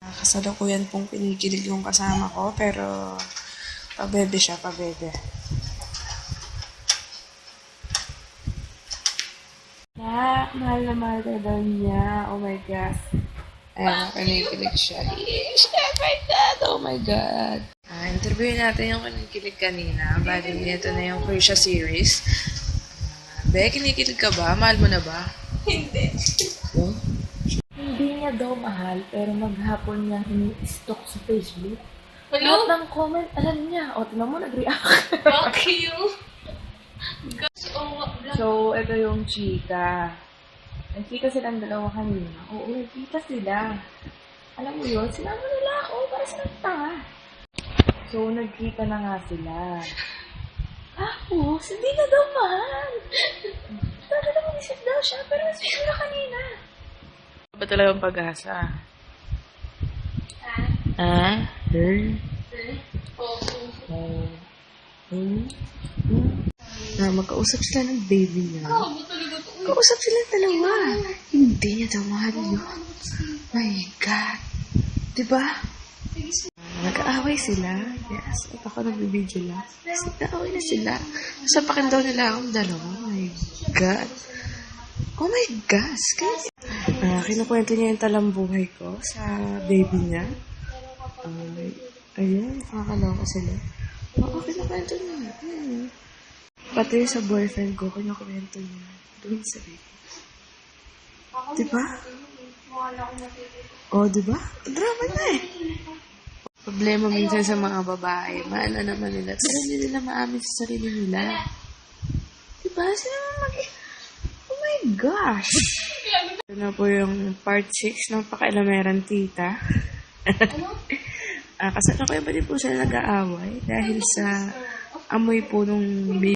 Kasalukuyan pong kinikilig yung kasama ko, pero pabebe siya, pabebe. Mahal na mahal ka daw niya. Oh my God. Ayan, kinikilig siya. Yes, oh my God, oh my God. Interviewin natin yung kinikilig kanina. Bali, ito na yung Croatia series. Be, kinikilig ka ba? Mahal mo na ba? Hindi. Oh? Hindi niya daw mahal, pero maghapon niya ini-stalk sa Facebook. Lahat Hello? ng comment, alam niya. O, tinan mo, nag-react. Fuck you. So, ito yung chika. Nagkita silang dalawa kanina. Oo, nagkita sila. Alam mo yun, sinama nila ako para sa tanga. So, nagkita na nga sila. Tapos, hindi na daw mahal. Sabi na mag-isip daw siya, pero nasisip na kanina. Ba talagang pag-asa? Magkausap sila ng baby niya. Magkausap sila dalawa. Hindi niya daw mahal yun. My God. Diba? Nag-aaway sila. Yes. At ako nagbibideo lang. Nag-aaway na sila. Sapakin daw nila akong dalawa. My God. Oh my gosh. Kinukwento niya yung talambuhay ko sa baby niya. Ayun, nakakaloka sila. Oo, kinukwento niya. Pati sa boyfriend ko, kinukwento niya. Doon sa baby. Diba? Oh, diba? Drama na eh. Problema minsan sa mga babae. Maano naman nila. Sarili nila maamin sa sarili nila. Diba? Sila oh my gosh. Ito na po yung part 6 ng Pakialameran Tita. Kasalukuyan pa din po sila nag-aaway dahil sa amoy po nung baby.